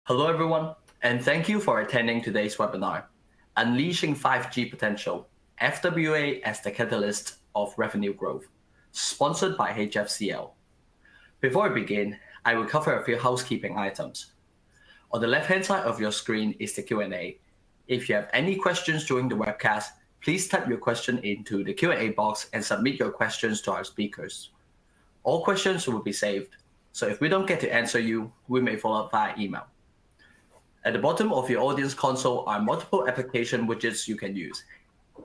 Hello, everyone, and thank you for attending today's webinar, Unleashing 5G Potential, FWA as the Catalyst of Revenue Growth, sponsored by HFCL. Before we begin, I will cover a few housekeeping items. On the left-hand side of your screen is the Q&A. If you have any questions during the webcast, please type your question into the Q&A box and submit your questions to our speakers. All questions will be saved, so if we don't get to answer you, we may follow up via email. At the bottom of your audience console are multiple application widgets you can use.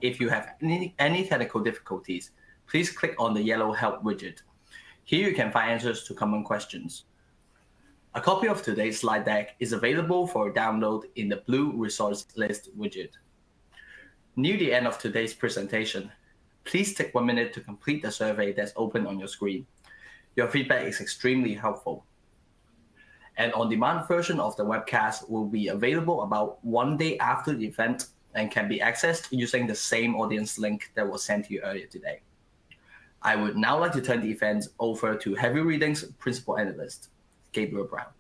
If you have any technical difficulties, please click on the yellow Help widget. Here you can find answers to common questions. A copy of today's slide deck is available for download in the blue Resource List widget. Near the end of today's presentation, please take 1 minute to complete the survey that's open on your screen. Your feedback is extremely helpful. An on-demand version of the webcast will be available about 1 day after the event and can be accessed using the same audience link that was sent to you earlier today. I would now like to turn the event over to Heavy Reading's Principal Analyst, Gabriel Brown.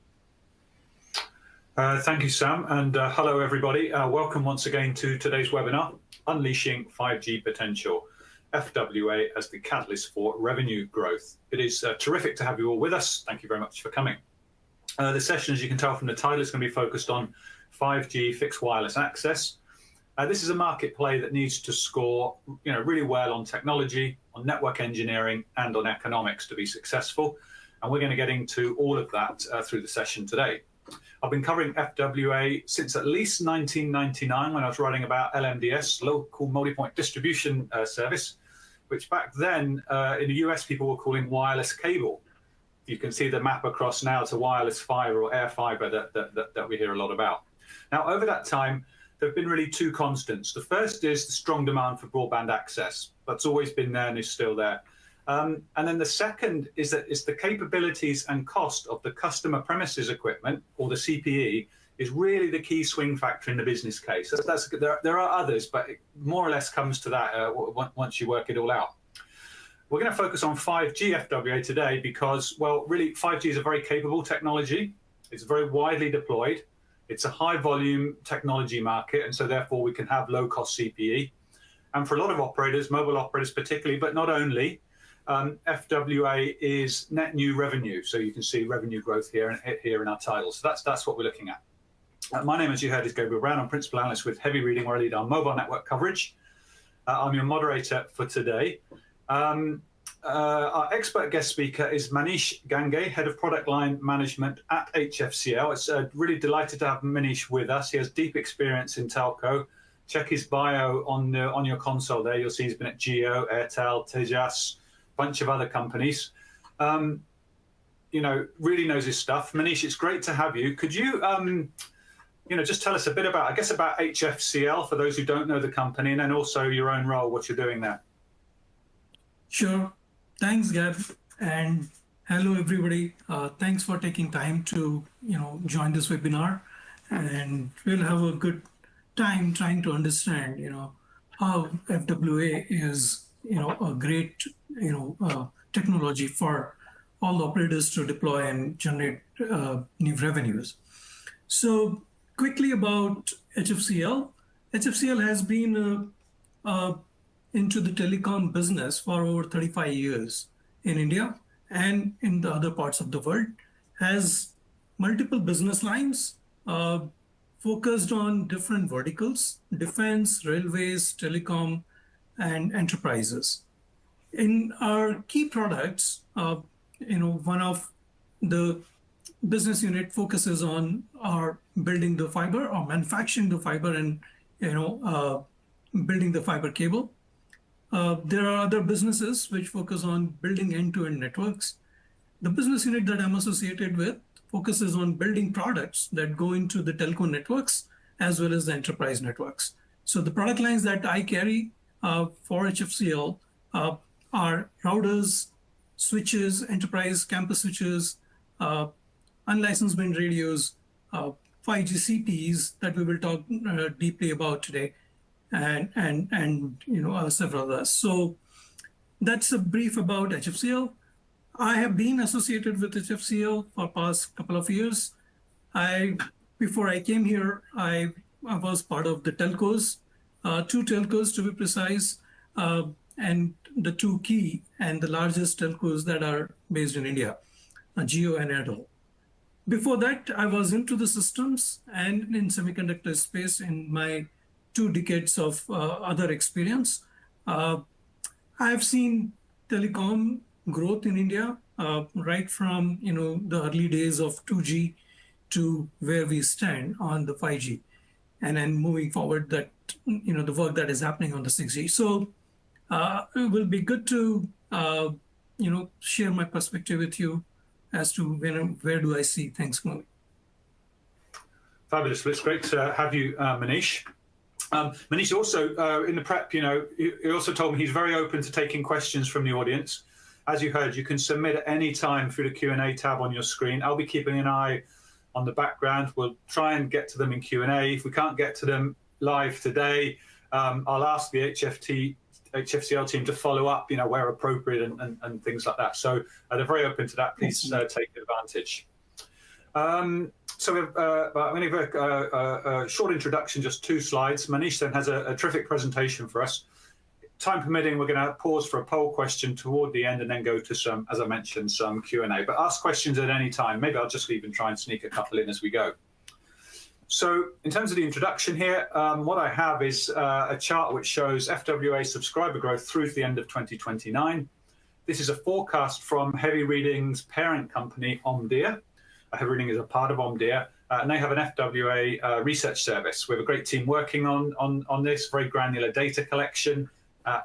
Thank you, Sam, and hello, everybody. Welcome once again to today's webinar, Unleashing 5G Potential, FWA as the Catalyst for Revenue Growth. It is terrific to have you all with us. Thank you very much for coming. The session, as you can tell from the title, is going to be focused on 5G fixed wireless access. This is a market play that needs to score really well on technology, on network engineering, and on economics to be successful. And we're going to get into all of that through the session today. I've been covering FWA since at least 1999 when I was writing about LMDS, Local Multipoint Distribution Service, which back then in the US people were calling wireless cable. You can see the map across now to wireless fiber or air fiber that we hear a lot about. Now, over that time, there have been really two constants. The first is the strong demand for broadband access. That's always been there and is still there. And then the second is that it's the capabilities and cost of the customer premises equipment, or the CPE, is really the key swing factor in the business case. There are others, but it more or less comes to that once you work it all out. We're going to focus on 5G FWA today because, well, really 5G is a very capable technology. It's very widely deployed. It's a high volume technology market, and so therefore we can have low cost CPE. And for a lot of operators, mobile operators particularly, but not only, FWA is net new revenue. So you can see revenue growth here in our title. So that's what we're looking at. My name, as you heard, is Gabriel Brown. I'm Principal Analyst with Heavy Reading, where I lead our mobile network coverage. I'm your moderator for today. Our expert guest speaker is Manish Gange, Head of Product Line Management at HFCL. It's really delighted to have Manish with us. He has deep experience in telco. Check his bio on your console there. You'll see he's been at Jio, Airtel, Tejas, bunch of other companies. Really knows his stuff. Manish, it's great to have you. Could you, just tell us a bit about HFCL for those who don't know the company, and then also your own role, what you're doing there. Sure. Thanks, Gab, and hello, everybody. Thanks for taking time to join this webinar, and we'll have a good time trying to understand how FWA is a great technology for all the operators to deploy and generate new revenues. So quickly about HFCL. HFCL has been into the telecom business for over 35 years in India and in the other parts of the world, has multiple business lines focused on different verticals: defense, railways, telecom, and enterprises. In our key products, one of the business unit focuses on our building the fiber or manufacturing the fiber and building the fiber cable. There are other businesses which focus on building end-to-end networks. The business unit that I'm associated with focuses on building products that go into the telco networks as well as the enterprise networks. So the product lines that I carry for HFCL are routers, switches, enterprise campus switches, unlicensed band radios, 5G CPEs that we will talk deeply about today, and several others. So that's a brief about HFCL. I have been associated with HFCL for past couple of years. I before I came here, I was part of the telcos, two telcos to be precise, and the two key and the largest telcos that are based in India, Jio and Airtel. Before that, I was into the systems and in semiconductor space in my 2 decades of other experience. I've seen telecom growth in India right from the early days of 2G to where we stand on the 5G, and then moving forward that the work that is happening on the 6G. So it will be good to share my perspective with you as to where do I see things moving. Fabulous. Well, it's great to have you, Manish. Manish also, in the prep, he also told me he's very open to taking questions from the audience. As you heard, you can submit at any time through the Q&A tab on your screen. I'll be keeping an eye on the background. We'll try and get to them in Q&A. If we can't get to them live today, I'll ask the HFCL team to follow up, where appropriate and things like that. So they're very open to that. Please take advantage. So I'm going to give a short introduction, just 2 slides. Manish then has a terrific presentation for us. Time permitting, we're going to pause for a poll question toward the end and then go to some, as I mentioned, some Q&A. But ask questions at any time. Maybe I'll just even try and sneak a couple in as we go. So in terms of the introduction here, what I have is a chart which shows FWA subscriber growth through to the end of 2029. This is a forecast from Heavy Reading's parent company, Omdia. Heavy Reading is a part of Omdia, and they have an FWA research service. We have a great team working on this, very granular data collection,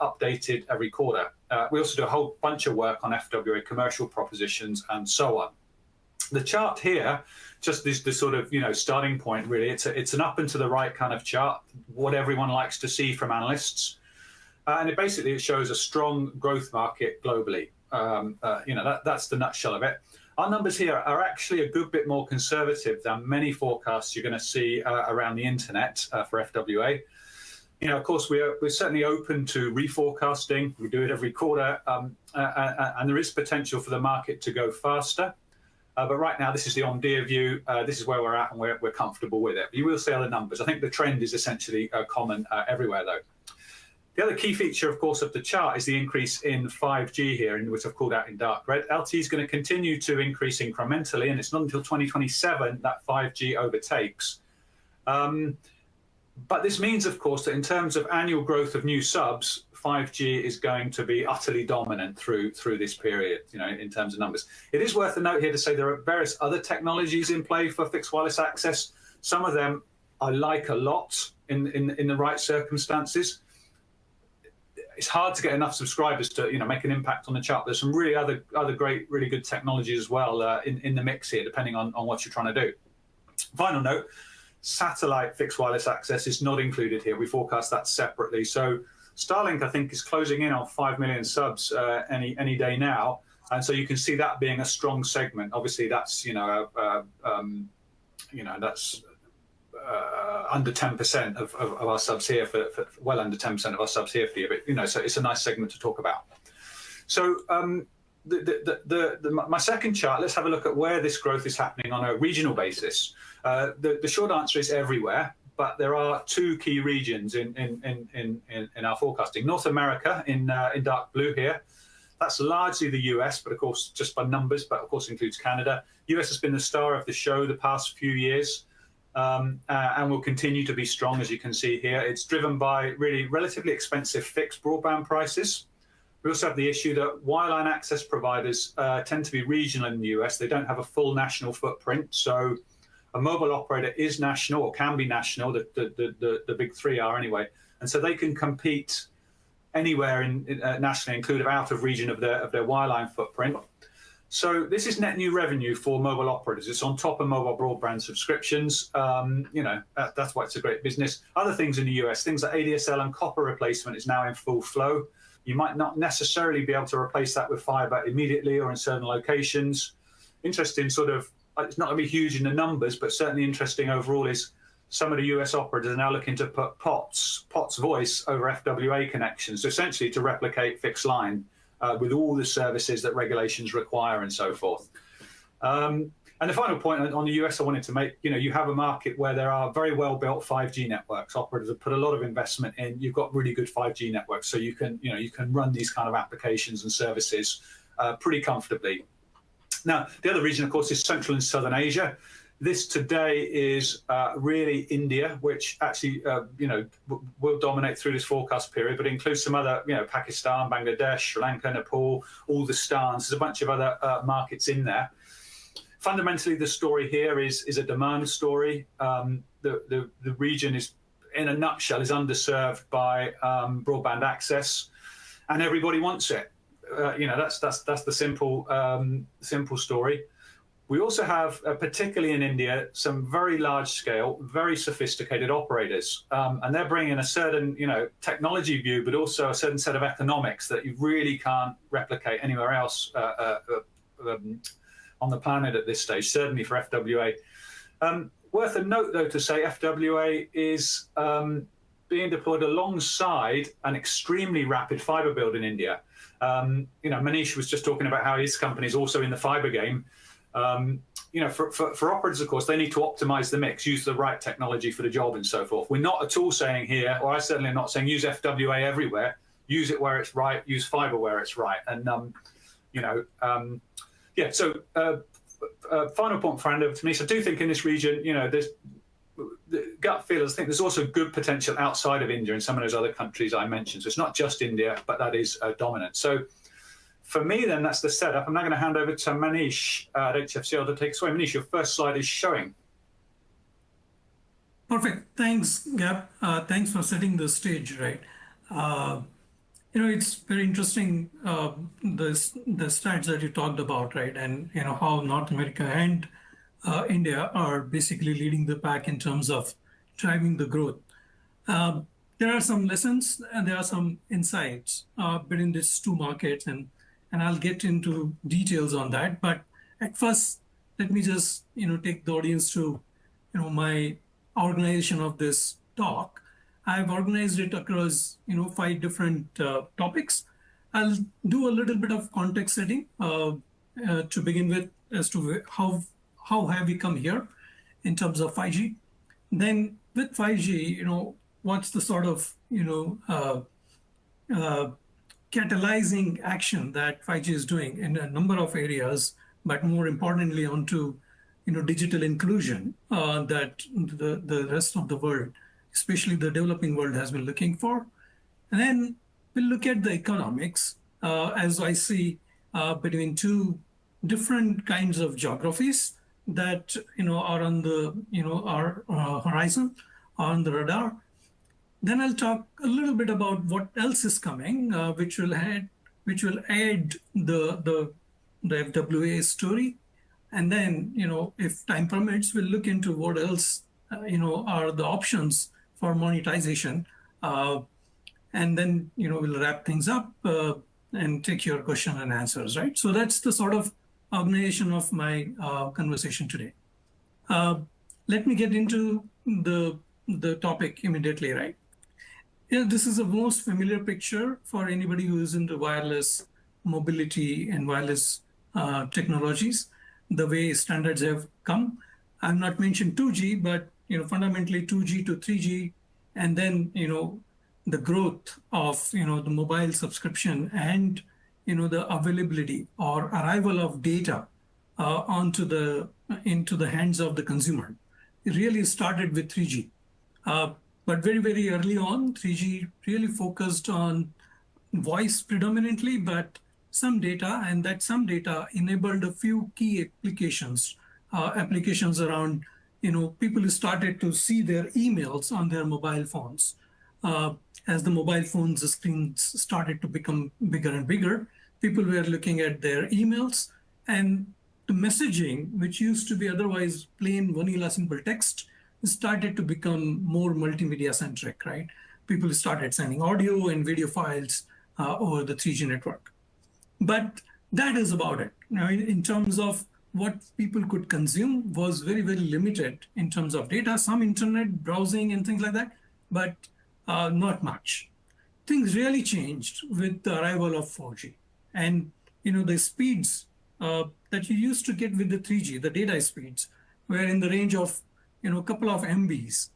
updated every quarter. We also do a whole bunch of work on FWA commercial propositions and so on. The chart here, just this sort of starting point really. It's an up and to the right kind of chart, what everyone likes to see from analysts, and it shows a strong growth market globally. That's the nutshell of it. Our numbers here are actually a good bit more conservative than many forecasts you're going to see around the internet for FWA. Of course, we're certainly open to reforecasting. We do it every quarter, and there is potential for the market to go faster. But right now, this is the Omdia view. This is where we're at, and we're comfortable with it. You will see other numbers. I think the trend is essentially common everywhere, though. The other key feature, of course, of the chart is the increase in 5G here, which I've called out in dark red. LTE is going to continue to increase incrementally, and it's not until 2027 that 5G overtakes. But this means, of course, that in terms of annual growth of new subs, 5G is going to be utterly dominant through this period, in terms of numbers. It is worth a note here to say there are various other technologies in play for fixed wireless access. Some of them I like a lot in the right circumstances. It's hard to get enough subscribers to make an impact on the chart. There's some really other great, really good technologies as well in the mix here, depending on what you're trying to do. Final note. Satellite fixed wireless access is not included here. We forecast that separately. So Starlink, I think, is closing in on 5 million subs any day now, and so you can see that being a strong segment. Obviously, that's that's under 10% of our subs here for well under 10% of our subs here for you. But so it's a nice segment to talk about. So my second chart, let's have a look at where this growth is happening on a regional basis. The short answer is everywhere, but there are 2 key regions in our forecasting. North America in dark blue here, that's largely the US, but of course just by numbers, but of course includes Canada. US has been the star of the show the past few years, and will continue to be strong, as you can see here. It's driven by really relatively expensive fixed broadband prices. We also have the issue that wireline access providers tend to be regional in the US. They don't have a full national footprint. So a mobile operator is national, or can be national. The big 3 are anyway. And so they can compete anywhere nationally, including out of region of their wireline footprint. So this is net new revenue for mobile operators. It's on top of mobile broadband subscriptions. That's why it's a great business. Other things in the US, things like ADSL and copper replacement is now in full flow. You might not necessarily be able to replace that with fiber immediately or in certain locations. Interesting it's not going to be huge in the numbers, but certainly interesting overall is some of the US operators are now looking to put POTS voice over FWA connections, so essentially to replicate fixed line with all the services that regulations require and so forth. And the final point on the US I wanted to make, you have a market where there are very well-built 5G networks. Operators have put a lot of investment in. You've got really good 5G networks, so you can run these kind of applications and services pretty comfortably. Now, the other region, of course, is Central and Southern Asia. This today is really India, which actually, will dominate through this forecast period, but includes some other, Pakistan, Bangladesh, Sri Lanka, Nepal, all the stans. There's a bunch of other markets in there. Fundamentally, the story here is a demand story. The region is, in a nutshell, is underserved by broadband access, and everybody wants it. That's the simple story. We also have, particularly in India, some very large-scale, very sophisticated operators, and they're bringing a certain, technology view, but also a certain set of economics that you really can't replicate anywhere else on the planet at this stage. Certainly for FWA. Worth a note, though, to say FWA is being deployed alongside an extremely rapid fiber build in India. Manish was just talking about how his company is also in the fiber game. For operators, of course, they need to optimize the mix, use the right technology for the job and so forth. We're not at all saying here, or I certainly am not saying use FWA everywhere, use it where it's right, use fiber where it's right. And, final point for hand over to me. So I do think in this region, there's the gut feel is I think there's also good potential outside of India and some of those other countries I mentioned. So it's not just India, but that is dominant. So for me, then, that's the setup. I'm now going to hand over to Manish at HFCL to take us away. Manish, your first slide is showing. Perfect. Thanks, Gab. Thanks for setting the stage, right? It's very interesting, the stats that you talked about, right? And, how North America and India are basically leading the pack in terms of driving the growth. There are some lessons and there are some insights between these two markets, and I'll get into details on that. But at first, let me just, take the audience to, my organization of this talk. I've organized it across, 5 different topics. I'll do a little bit of context setting to begin with as to how have we come here in terms of 5G. Then with 5G, what's the sort of, catalyzing action that 5G is doing in a number of areas, but more importantly onto, digital inclusion that the rest of the world, especially the developing world, has been looking for. And then we'll look at the economics as I see between 2 different kinds of geographies that are on the our horizon, on the radar. Then I'll talk a little bit about what else is coming, which will add the FWA story. And then, if time permits, we'll look into what else, are the options for monetization. And then, we'll wrap things up and take your question and answers, right? So that's the sort of organization of my conversation today. Let me get into the topic immediately, right? This is a most familiar picture for anybody who is into wireless mobility and wireless technologies, the way standards have come. I've not mentioned 2G, but fundamentally 2G to 3G, and then the growth of the mobile subscription and the availability or arrival of data into the hands of the consumer. It really started with 3G. But very, very early on, 3G really focused on voice predominantly, but some data, and that some data enabled a few key applications around, people who started to see their emails on their mobile phones. As the mobile phones screens started to become bigger and bigger, people were looking at their emails, and the messaging, which used to be otherwise plain vanilla simple text, started to become more multimedia centric, right? People started sending audio and video files over the 3G network. But that is about it. Now, in terms of what people could consume was very, very limited in terms of data, some internet browsing and things like that, but not much. Things really changed with the arrival of 4G. And the speeds that you used to get with the 3G, the data speeds, were in the range of a couple of Mbps,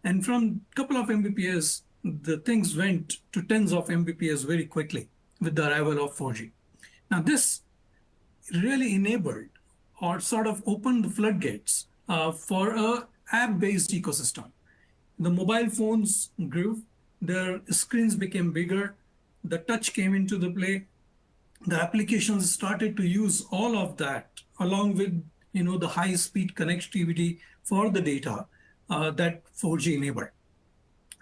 and from couple of Mbps, the things went to tens of Mbps very quickly with the arrival of 4G. Now this really enabled or sort of opened the floodgates for a app-based ecosystem. The mobile phones grew, their screens became bigger, the touch came into the play, the applications started to use all of that along with the high-speed connectivity for the data that 4G enabled.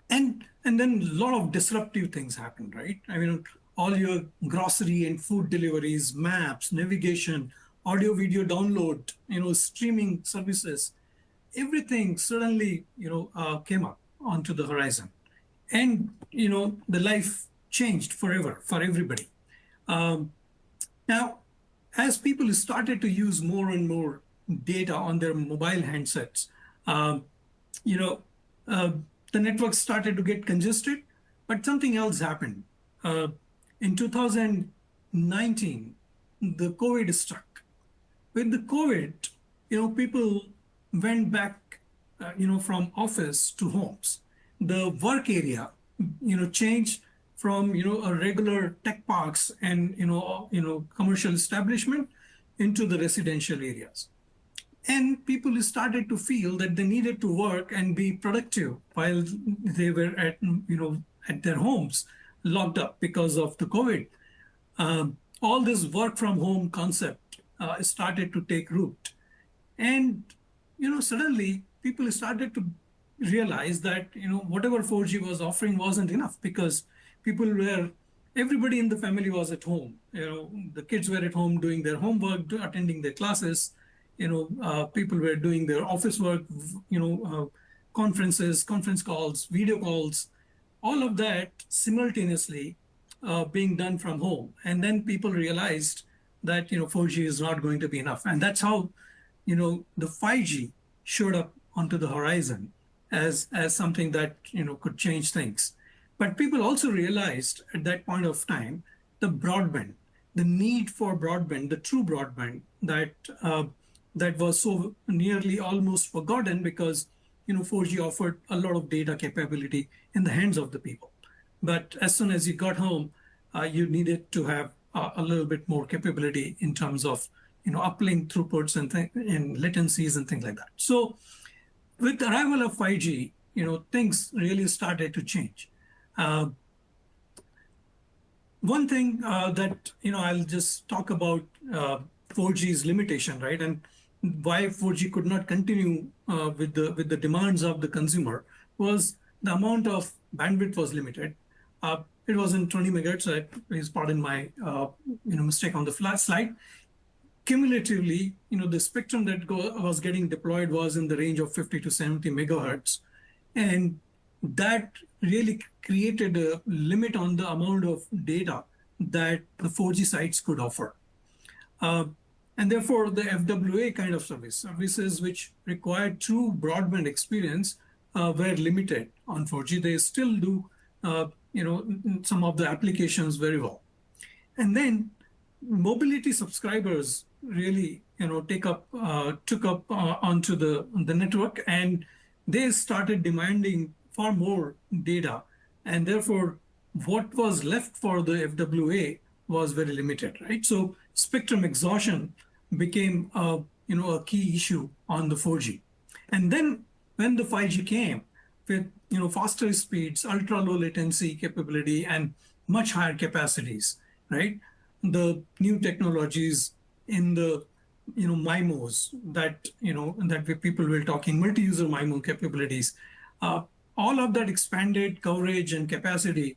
And then a lot of disruptive things happened, right? I mean, all your grocery and food deliveries, maps, navigation, audio, video download, streaming services, everything suddenly, came up onto the horizon. And, the life changed forever for everybody. Now, as people started to use more and more data on their mobile handsets, the network started to get congested, but something else happened. In 2019, the COVID struck. With the COVID, people went back, from office to homes. The work area, changed from, a regular tech parks and, commercial establishment into the residential areas. And people started to feel that they needed to work and be productive while they were at their homes, locked up because of the COVID. All this work from home concept started to take root. And, suddenly people started to realize that, whatever 4G was offering wasn't enough because everybody in the family was at home. The kids were at home doing their homework, attending their classes. People were doing their office work, conferences, conference calls, video calls, all of that simultaneously being done from home. And then people realized that, 4G is not going to be enough. And that's how, the 5G showed up onto the horizon as something that, could change things. But people also realized at that point of time, the broadband, the need for broadband, the true broadband that was so nearly almost forgotten because 4G offered a lot of data capability in the hands of the people. But as soon as you got home, you needed to have a little bit more capability in terms of uplink throughputs and latencies and things like that. So with the arrival of 5G, things really started to change. One thing that I'll just talk about 4G's limitation, right? And why 4G could not continue with the demands of the consumer was the amount of bandwidth was limited. It was in 20 megahertz. Please pardon my mistake on the slide. Cumulatively, the spectrum that was getting deployed was in the range of 50 to 70 megahertz, and that really created a limit on the amount of data that the 4G sites could offer. And therefore, the FWA kind of services which required true broadband experience were limited on 4G. They still do, some of the applications very well. And then mobility subscribers really, took up onto the network, and they started demanding far more data. And therefore, what was left for the FWA was very limited, right? So spectrum exhaustion became a key issue on the 4G. And then when the 5G came with faster speeds, ultra low latency capability, and much higher capacities, right? The new technologies in the MIMOs that people were talking, multi-user MIMO capabilities, all of that expanded coverage and capacity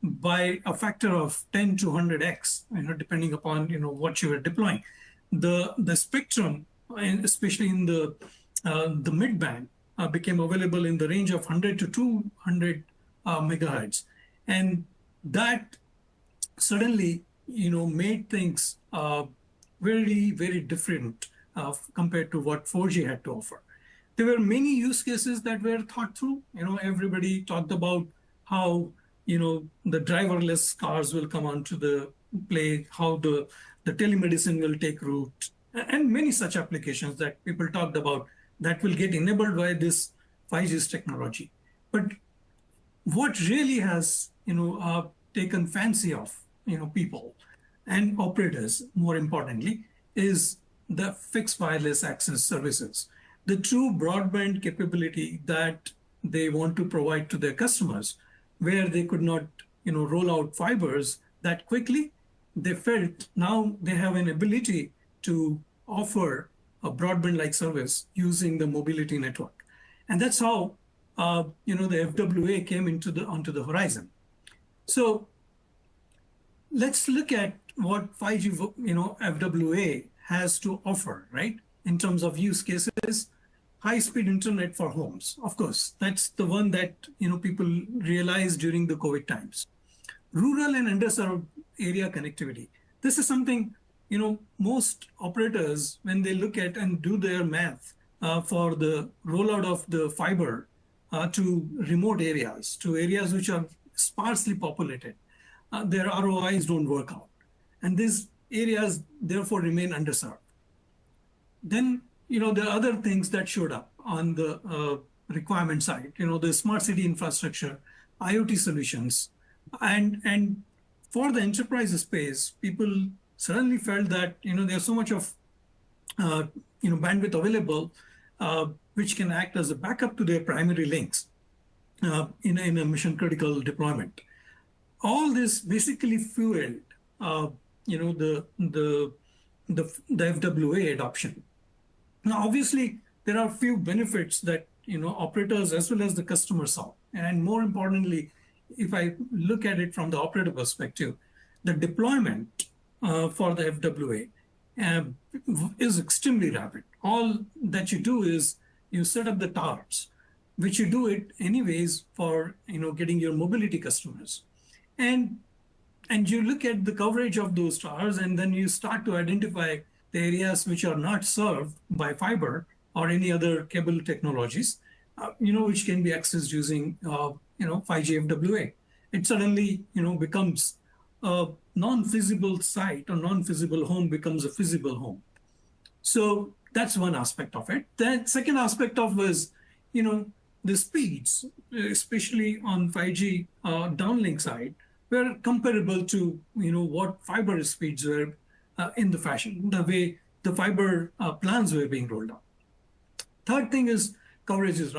by a factor of 10 to 100x, depending upon what you were deploying. The spectrum, and especially in the mid band, became available in the range of 100 to 200 megahertz, and that suddenly made things very, very different compared to what 4G had to offer. There were many use cases that were thought through. Everybody talked about how the driverless cars will come onto the play, how the telemedicine will take root, and many such applications that people talked about that will get enabled by this 5G's technology. But what really has taken fancy of people and operators, more importantly, is the fixed wireless access services, the true broadband capability that they want to provide to their customers, where they could not roll out fibers that quickly. They felt now they have an ability to offer a broadband-like service using the mobility network, and that's how the FWA came onto the horizon. So let's look at what 5G FWA has to offer, right? In terms of use cases, high-speed internet for homes. Of course, that's the one that people realized during the COVID times. Rural and underserved area connectivity. This is something most operators, when they look at and do their math for the rollout of the fiber to remote areas, to areas which are sparsely populated, their ROIs don't work out. And these areas therefore remain underserved. Then, there are other things that showed up on the requirement side, the smart city infrastructure, IoT solutions. And for the enterprise space, people suddenly felt that, there's so much of, bandwidth available, which can act as a backup to their primary links in a mission critical deployment. All this basically fueled, the FWA adoption. Now, obviously, there are few benefits that operators as well as the customers saw, and more importantly, if I look at it from the operator perspective, the deployment for the FWA is extremely rapid. All that you do is you set up the towers, which you do it anyways for getting your mobility customers, and you look at the coverage of those towers, and then you start to identify the areas which are not served by fiber or any other cable technologies, which can be accessed using 5G FWA. It suddenly becomes a non-feasible site, or non-feasible home becomes a feasible home. So that's one aspect of it. The second aspect of was the speeds, especially on 5G downlink side, were comparable to what fiber speeds were in the fashion, the way the fiber plans were being rolled out. Third thing is coverage is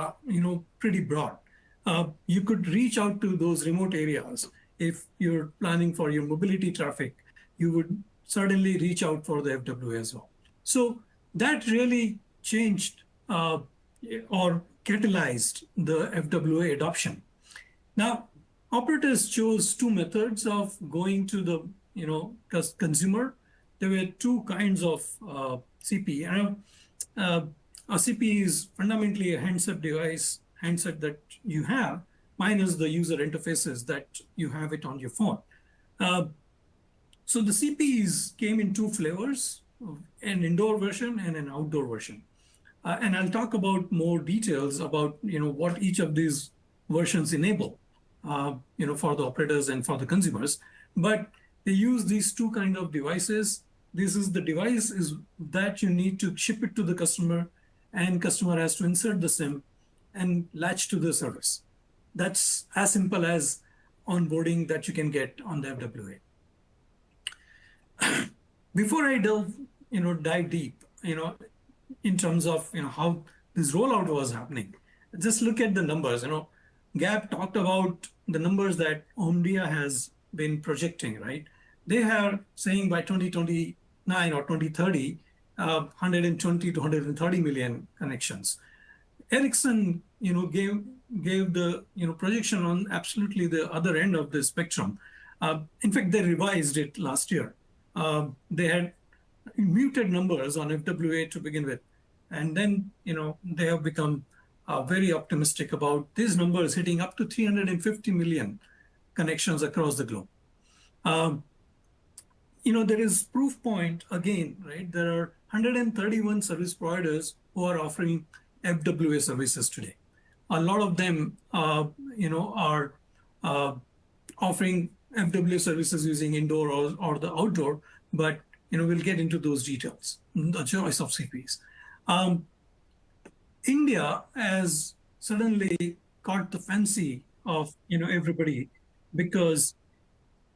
pretty broad. You could reach out to those remote areas. If you're planning for your mobility traffic, you would certainly reach out for the FWA as well. So that really changed or catalyzed the FWA adoption. Now, operators chose two methods of going to the consumer. There were two kinds of CPE. A CPE is fundamentally a handset that you have, minus the user interfaces that you have it on your phone. So the CPEs came in two flavors, an indoor version and an outdoor version. And I'll talk about more details about what each of these versions enable, for the operators and for the consumers. But they use these two kind of devices. This is the device that you need to ship it to the customer, and customer has to insert the SIM and latch to the service. That's as simple as onboarding that you can get on the FWA. Before I dive deep, in terms of how this rollout was happening, just look at the numbers. Gab talked about the numbers that Omdia has been projecting, right? They are saying by 2029 or 2030, 120 to 130 million connections. Ericsson, gave the projection on absolutely the other end of the spectrum. In fact, they revised it last year. They had muted numbers on FWA to begin with, and then they have become very optimistic about these numbers hitting up to 350 million connections across the globe. There is proof point again, right? There are 131 service providers who are offering FWA services today. A lot of them, are offering FWA services using indoor or the outdoor, but we'll get into those details, the choice of CPs. India has suddenly caught the fancy of everybody because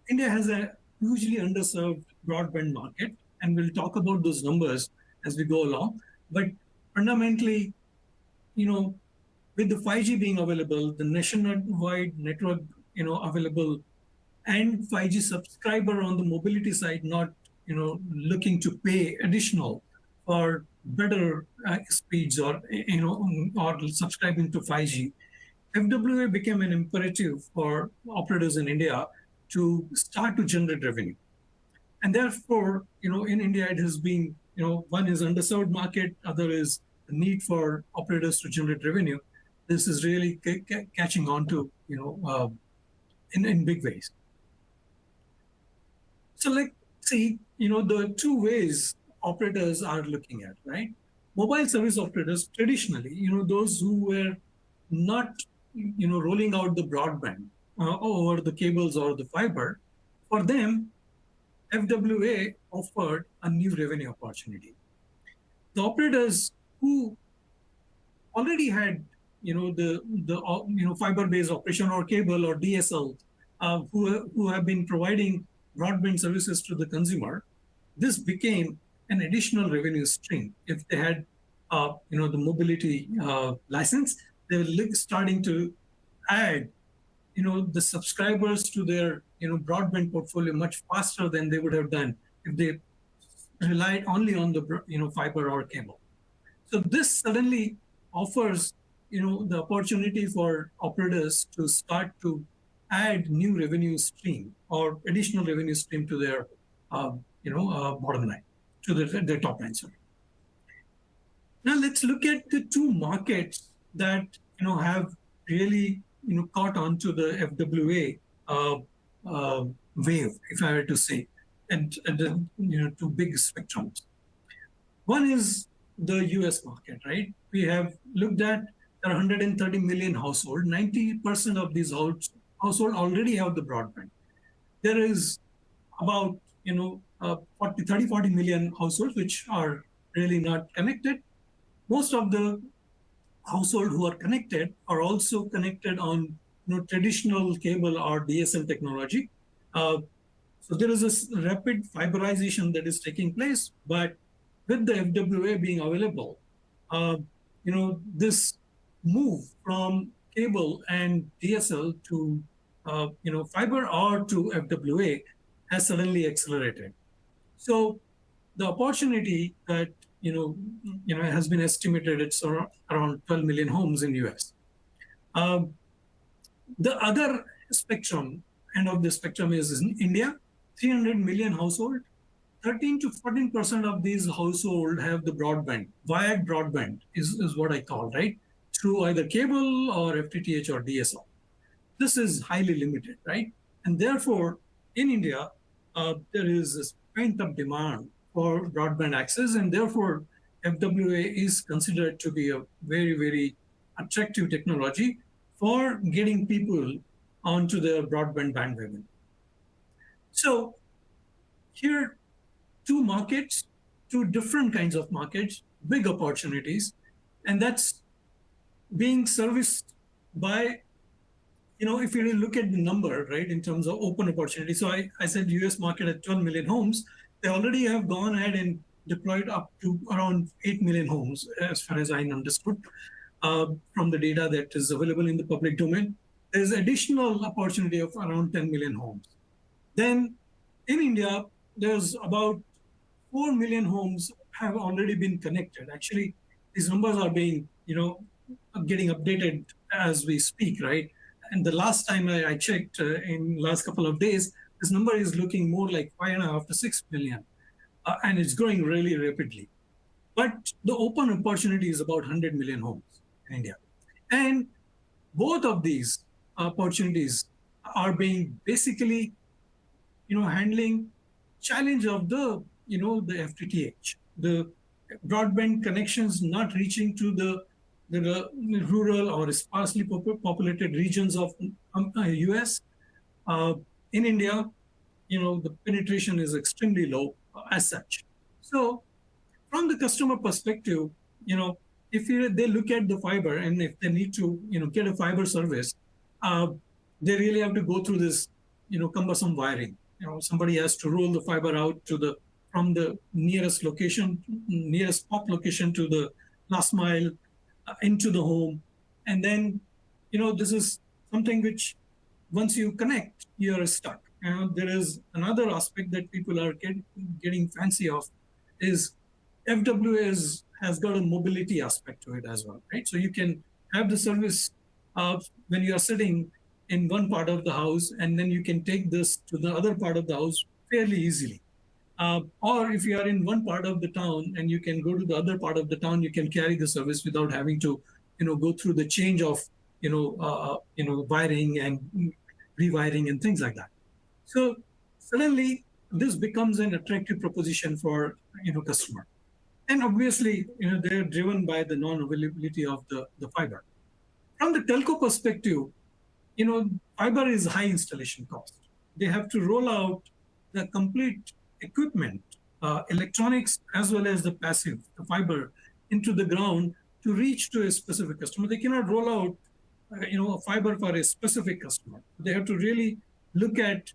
India has a hugely underserved broadband market, and we'll talk about those numbers as we go along. But fundamentally, with the 5G being available, the nationwide network available, and 5G subscriber on the mobility side not looking to pay additional for better speeds or subscribing to 5G, FWA became an imperative for operators in India to start to generate revenue. And therefore, in India, it has been, one is underserved market, other is the need for operators to generate revenue. This is really catching on to, in big ways. So let's see, the two ways operators are looking at, right? Mobile service operators, traditionally, those who were not, rolling out the broadband over the cables or the fiber, for them, FWA offered a new revenue opportunity. The operators who already had, the fiber-based operation or cable or DSL, who have been providing broadband services to the consumer, this became an additional revenue stream. If they had, the mobility license, they were starting to add, the subscribers to their, broadband portfolio much faster than they would have done if they relied only on the, fiber or cable. So this suddenly offers, the opportunity for operators to start to add new revenue stream or additional revenue stream to their, bottom line, to their top line. Sorry. Now let's look at the two markets that have really caught on to the FWA wave, if I were to say, and the two big spectrums. One is the US market, right? We have looked at there are 130 million households. 90% of these households already have the broadband. There is about 40 million households which are really not connected. Most of the households who are connected are also connected on traditional cable or DSL technology. So there is this rapid fiberization that is taking place, but with the FWA being available, this move from cable and DSL to fiber or to FWA has suddenly accelerated. So the opportunity that has been estimated, it's around 12 million homes in US. The other spectrum, end of the spectrum, is in India, 300 million households. 13 to 14% of these households have the broadband. Wired broadband is what I call, right? Through either cable or FTTH or DSL. This is highly limited, right? And therefore, in India, there is this pent-up demand for broadband access, and therefore, FWA is considered to be a very, very attractive technology for getting people onto the broadband bandwagon. So here, two markets, two different kinds of markets, big opportunities, and that's being serviced by, if you look at the number, right, in terms of open opportunity. So I said US market at 12 million homes. They already have gone ahead and deployed up to around 8 million homes, as far as I understood, from the data that is available in the public domain. There's additional opportunity of around 10 million homes. Then in India, there's about 4 million homes have already been connected. Actually, these numbers are being, getting updated as we speak, right? And the last time I checked in last couple of days, this number is looking more like 5.5 to 6 million. And it's growing really rapidly. But the open opportunity is about 100 million homes in India. And both of these opportunities are being basically, handling challenge of the, the FTTH, the broadband connections not reaching to the rural or sparsely populated regions of US. in India, the penetration is extremely low as such. So from the customer perspective, if they look at the fiber and if they need to, get a fiber service, they really have to go through this, cumbersome wiring. Somebody has to roll the fiber out from the nearest POP location to the last mile into the home. And then, this is something which once you connect, you're stuck. There is another aspect that people are getting fancy of is FWA has got a mobility aspect to it as well, right? So you can have the service when you are sitting in one part of the house, and then you can take this to the other part of the house fairly easily. Or if you are in one part of the town and you can go to the other part of the town, you can carry the service without having to, go through the change of, wiring and rewiring and things like that. So suddenly this becomes an attractive proposition for, customer. And obviously, they're driven by the non-availability of the fiber. From the telco perspective, fiber is high installation cost. They have to roll out the complete equipment, electronics, as well as the passive, the fiber, into the ground to reach to a specific customer. They cannot roll out, a fiber for a specific customer. They have to really look at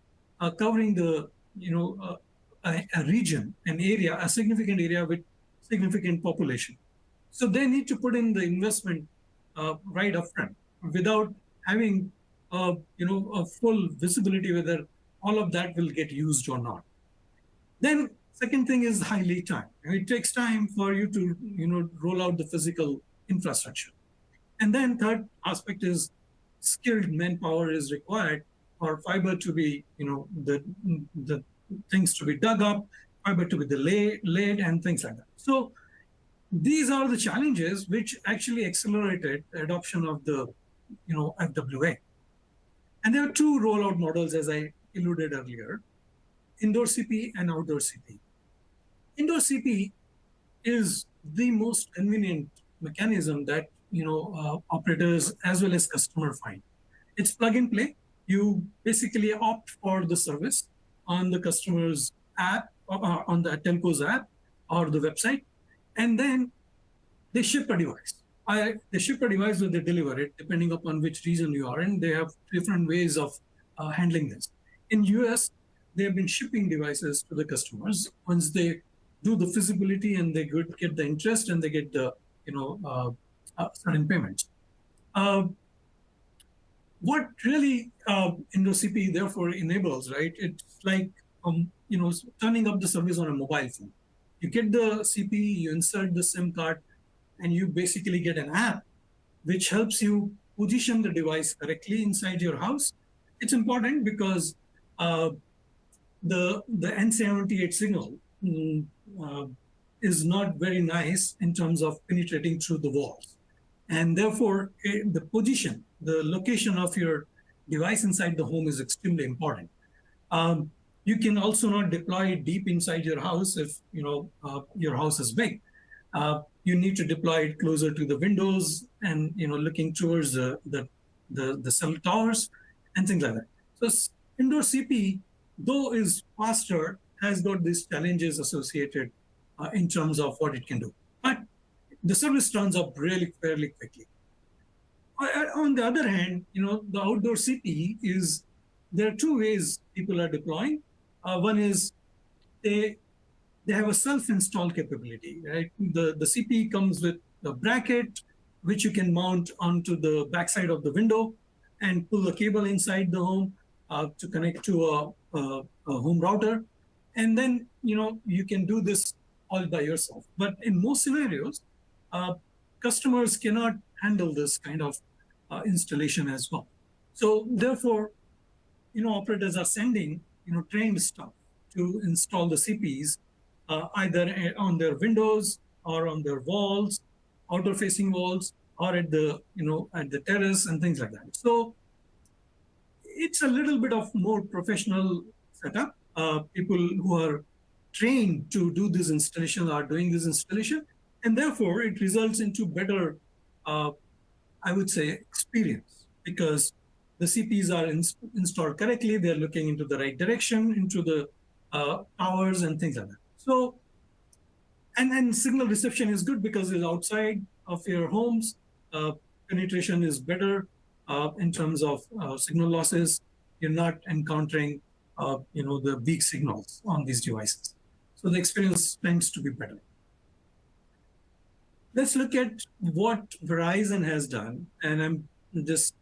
covering the, a region, an area, a significant area with significant population. So they need to put in the investment right up front without having, a full visibility whether all of that will get used or not. Then second thing is high lead time. It takes time for you to, roll out the physical infrastructure. And then third aspect is skilled manpower is required for fiber to be, the things to be dug up, fiber to be laid and things like that. So these are the challenges which actually accelerated the adoption of the, FWA. And there are two rollout models, as I alluded earlier, indoor CP and outdoor CP. Indoor CP is the most convenient mechanism that, operators as well as customer find. It's plug and play. You basically opt for the service on the customer's app, on the telco's app or the website, and then they ship a device. They ship a device or they deliver it, depending upon which region you are in. They have different ways of handling this. In US, they have been shipping devices to the customers. Once they do the feasibility and they get the interest and they get the certain payments. What really indoor CP therefore enables, right? It's like turning up the service on a mobile phone. You get the CP, you insert the SIM card, and you basically get an app which helps you position the device correctly inside your house. It's important because the N78 signal is not very nice in terms of penetrating through the walls. And therefore, the position, the location of your device inside the home is extremely important. You can also not deploy it deep inside your house if your house is big. You need to deploy it closer to the windows and looking towards the cell towers and things like that. So indoor CP, though is faster, has got these challenges associated in terms of what it can do. But the service turns up really fairly quickly. On the other hand, the outdoor CP is, there are two ways people are deploying. One is they have a self-install capability, right? The CP comes with a bracket, which you can mount onto the backside of the window and pull a cable inside the home to connect to a home router. And then, you can do this all by yourself. But in most scenarios, customers cannot handle this kind of installation as well. So therefore, operators are sending, trained staff to install the CPs either on their windows or on their walls, outdoor-facing walls, or at the terrace and things like that. So it's a little bit of more professional setup. People who are trained to do this installation are doing this installation, and therefore it results into better, I would say, experience, because the CPs are installed correctly, they're looking into the right direction, into the towers and things like that. So, and signal reception is good because it's outside of your homes. Penetration is better in terms of signal losses. You're not encountering, the weak signals on these devices. So the experience tends to be better. Let's look at what Verizon has done, and I'm just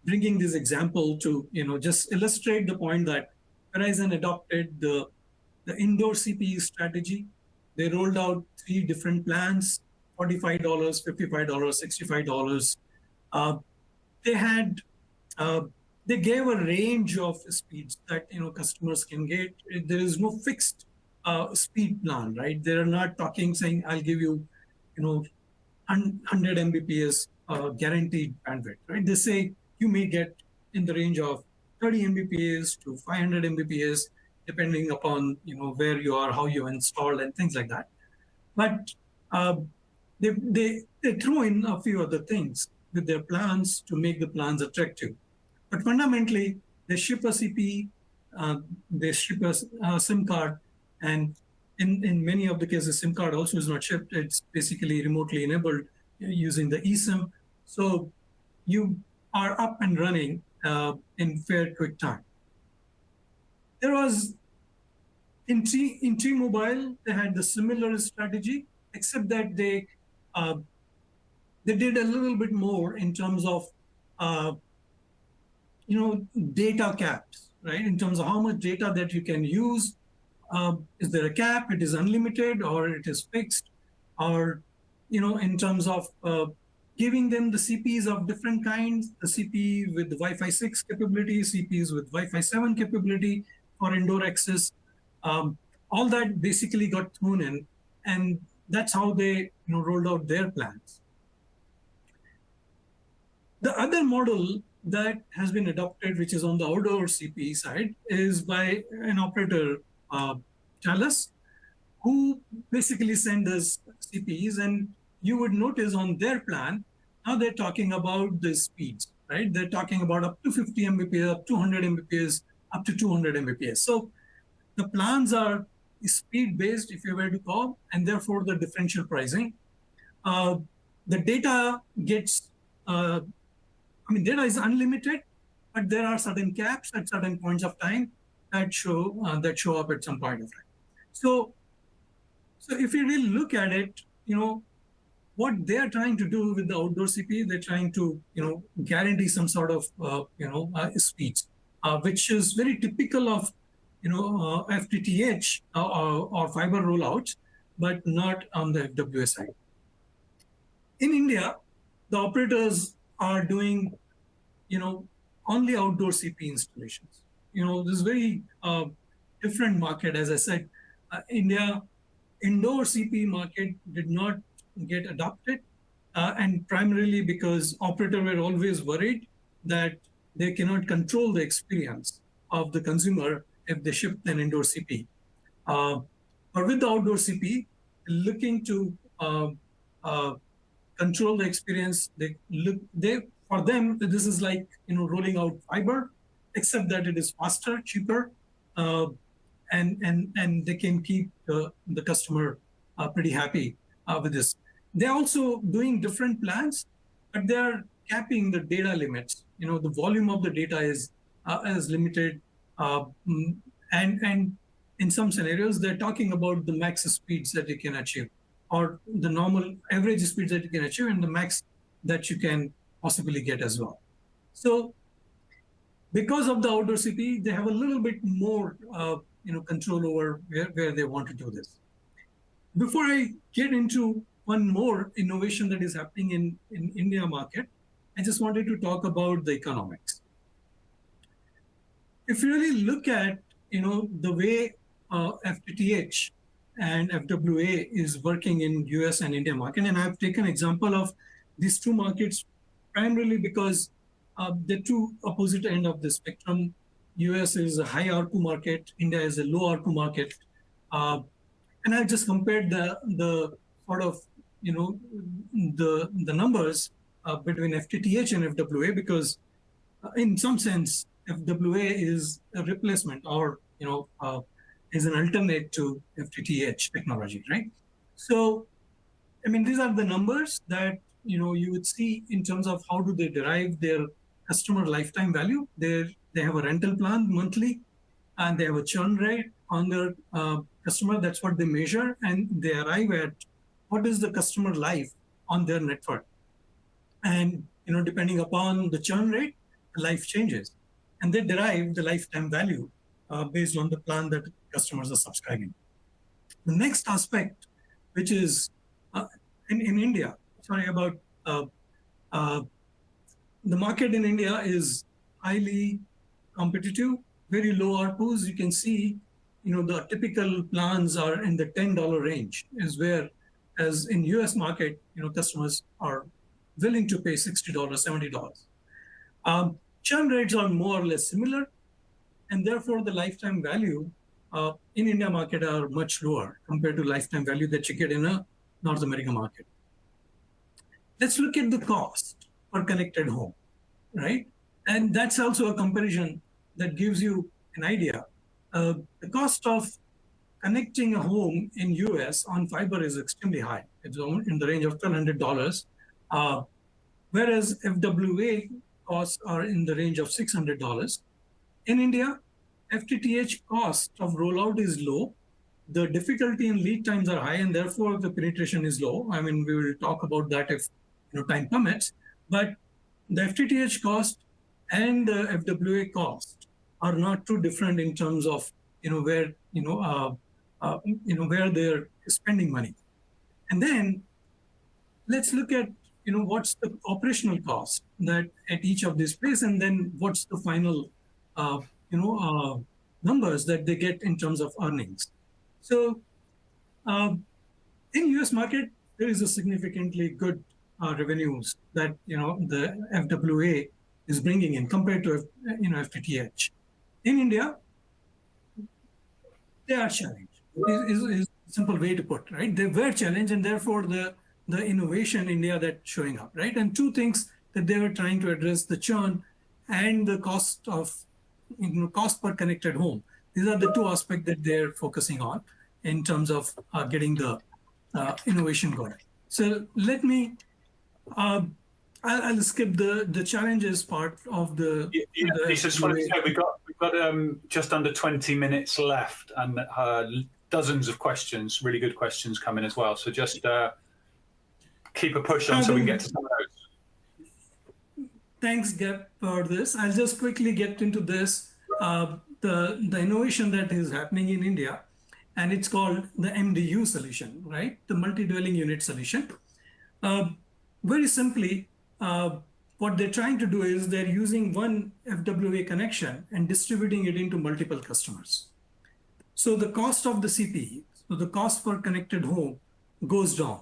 bringing this example to just illustrate the point that Verizon adopted the indoor CPE strategy. They rolled out 3 different plans: $45, $55, $65. They gave a range of speeds that customers can get. There is no fixed speed plan, right? They're not saying I'll give you 100 Mbps guaranteed bandwidth, right? They say you may get in the range of 30 Mbps to 500 Mbps, depending upon where you are, how you installed, and things like that. But they throw in a few other things with their plans to make the plans attractive. But fundamentally, they ship a CPE, they ship a SIM card, and in many of the cases, SIM card also is not shipped. It's basically remotely enabled using the eSIM. So you are up and running in fair quick time. There was, in T-Mobile, they had the similar strategy, except that they did a little bit more in terms of data caps, right? In terms of how much data that you can use. Is there a cap? It is unlimited, or it is fixed, or in terms of giving them the CPs of different kinds, the CP with the Wi-Fi 6 capability, CPs with Wi-Fi 7 capability for indoor access. All that basically got thrown in, and that's how they rolled out their plans. The other model that has been adopted, which is on the outdoor CPE side, is by an operator, Tejas, who basically send us CPEs, and you would notice on their plan, now they're talking about the speeds, right? They're talking about up to 50 Mbps, up to 100 Mbps, up to 200 Mbps. So the plans are speed-based, if you were to call, and therefore the differential pricing. The data gets, data is unlimited, but there are certain caps at certain points of time that show up at some point of time. So if you really look at it, what they're trying to do with the outdoor CPE, they're trying to guarantee some sort of speeds, which is very typical of FTTH or fiber rollouts, but not on the FWA side. In India, the operators are doing only outdoor CPE installations. This is very different market. As I said, India indoor CPE market did not get adopted, and primarily because operators were always worried that they cannot control the experience of the consumer if they ship an indoor CPE. But with the outdoor CPE, looking to control the experience, for them, this is like rolling out fiber, except that it is faster, cheaper, and they can keep the customer pretty happy with this. They're also doing different plans, but they're capping the data limits. The volume of the data is limited, and in some scenarios, they're talking about the max speeds that you can achieve, or the normal average speeds that you can achieve, and the max that you can possibly get as well. So because of the outdoor CPE, they have a little bit more control over where they want to do this. Before I get into one more innovation that is happening in India market, I just wanted to talk about the economics. If you really look at the way FTTH and FWA is working in US and India market, and I've taken example of these two markets primarily because the two opposite end of the spectrum. US is a high ARPU market, India is a low ARPU market, and I just compared the sort of the numbers between FTTH and FWA, because in some sense, FWA is a replacement or, is an alternate to FTTH technology, right? So, I mean, these are the numbers that, you would see in terms of how do they derive their customer lifetime value. They have a rental plan monthly, and they have a churn rate on their customer. That's what they measure, and they arrive at what is the customer life on their network. And depending upon the churn rate, the life changes, and they derive the lifetime value based on the plan that customers are subscribing. The next aspect, which is in India, about the market in India is highly competitive, very low ARPUs. You can see, the typical plans are in the $10 range, is where, as in US market, customers are willing to pay $60, $70. Churn rates are more or less similar, and therefore the lifetime value in India market are much lower compared to lifetime value that you get in a North American market. Let's look at the cost per connected home, right? And that's also a comparison that gives you an idea. The cost of connecting a home in US on fiber is extremely high. It's in the range of $1,200, whereas FWA costs are in the range of $600. In India, FTTH cost of rollout is low. The difficulty and lead times are high, and therefore the penetration is low. I mean, we will talk about that if time permits. But the FTTH cost and the FWA cost are not too different in terms of where where they're spending money. And then let's look at what's the operational cost that at each of these places, and then what's the final numbers that they get in terms of earnings. So in US market, there is a significantly good revenues that the FWA is bringing in compared to FTTH. In India, they are challenged. Is a simple way to put, right? They were challenged, and therefore the innovation in India that's showing up, right? And two things that they were trying to address: the churn and the cost of cost per connected home. These are the two aspects that they're focusing on in terms of getting the innovation going. So let me. I'll skip the challenges part of the. Just wanted to say we've got just under 20 minutes left, and dozens of questions, really good questions coming as well. So just keep a push on so we can get to some of those. Thanks, Gab, for this. I'll just quickly get into this. The innovation that is happening in India, and it's called the MDU solution, right? The multi-dwelling unit solution. Very simply, what they're trying to do is they're using one FWA connection and distributing it into multiple customers. So the cost of the CPE, so the cost per connected home, goes down.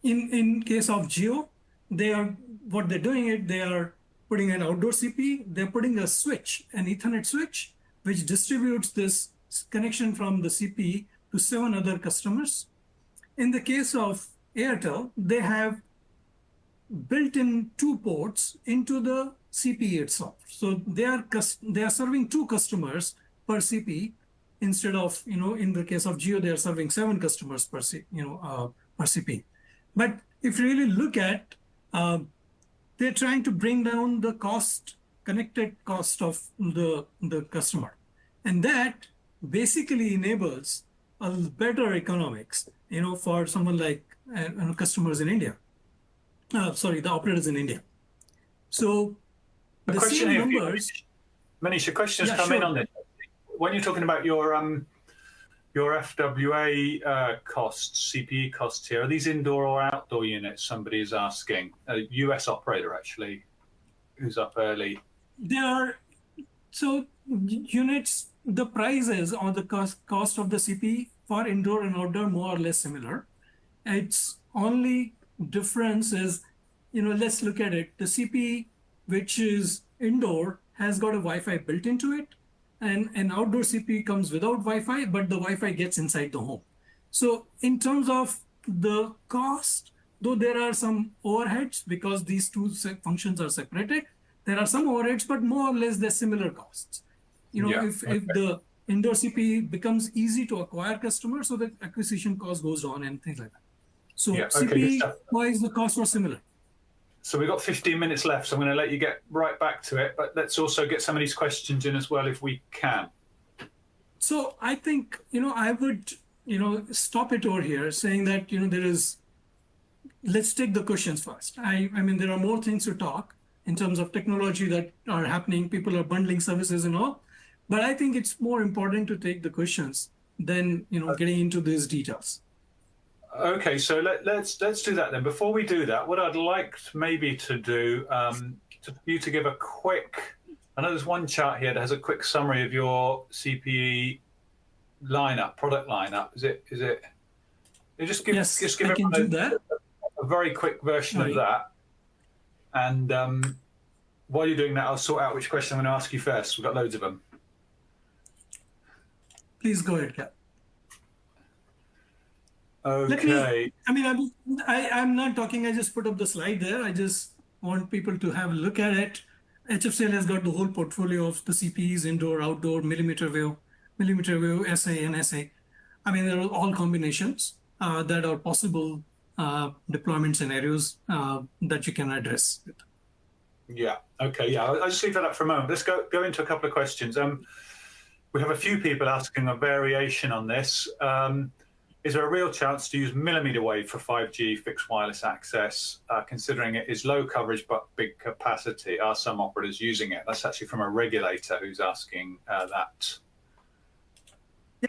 In case of Jio, they are putting an outdoor CPE. They're putting a switch, an Ethernet switch, which distributes this connection from the CPE to 7 other customers. In the case of Airtel, they have built in 2 ports into the CPE itself. So they are serving 2 customers per CPE instead of, in the case of Jio, they are serving 7 customers per CPE. But if you really look at, they're trying to bring down the connected cost of the customer. And that basically enables a better economics, for someone like customers in India. The operators in India. So the same numbers. Manish, a question has come in on this. When you're talking about your FWA costs, CPE costs here, are these indoor or outdoor units? Somebody is asking. A US operator, actually, who's up early. They are, so units, the prices or the cost of the CPE for indoor and outdoor more or less similar. It's only difference is, let's look at it. The CPE, which is indoor, has got a Wi-Fi built into it, and an outdoor CPE comes without Wi-Fi, but the Wi-Fi gets inside the home. So in terms of the cost, though there are some overheads because these two functions are separated, There are some overheads, but more or less they're similar costs. If the indoor CPE becomes easy to acquire customers, so the acquisition cost goes down and things like that. So CPE-wise, the costs were similar. So we've got 15 minutes left, so I'm going to let you get right back to it, but let's also get some of these questions in as well if we can. So I think, I would, stop it over here saying that, let's take the questions first. I mean, there are more things to talk in terms of technology that are happening. People are bundling services and all, but I think it's more important to take the questions than, getting into these details. Okay, so let's do that then. Before we do that, what I'd like maybe to do, you to give a quick, I know there's one chart here that has a quick summary of your CPE lineup, product lineup. Is it? Just give I can do that. A very quick version of that. And while you're doing that, I'll sort out which question I'm going to ask you first. We've got loads of them. Please go ahead, Cap. Okay. I'm not talking. I just put up the slide there. I just want people to have a look at it. HFCL has got the whole portfolio of the CPEs, indoor, outdoor, millimeter wave, SA, and SA. I mean, there are all combinations that are possible deployment scenarios that you can address. Yeah. Okay. Yeah. I'll just leave that up for a moment. Let's go into a couple of questions. We have a few people asking a variation on this. Is there a real chance to use millimeter wave for 5G fixed wireless access, considering it is low coverage but big capacity? Are some operators using it? That's actually from a regulator who's asking that.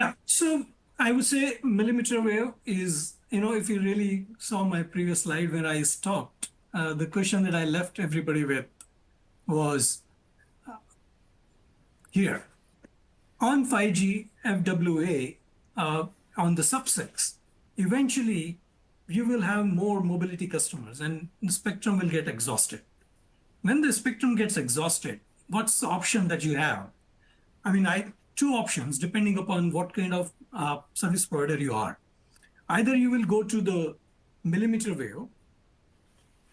Yeah, so I would say millimeter wave is, if you really saw my previous slide where I stopped, the question that I left everybody with was here. On 5G FWA, on the sub-6, eventually you will have more mobility customers and the spectrum will get exhausted. When the spectrum gets exhausted, what's the option that you have? I mean, two options depending upon what kind of service provider you are. Either you will go to the millimeter wave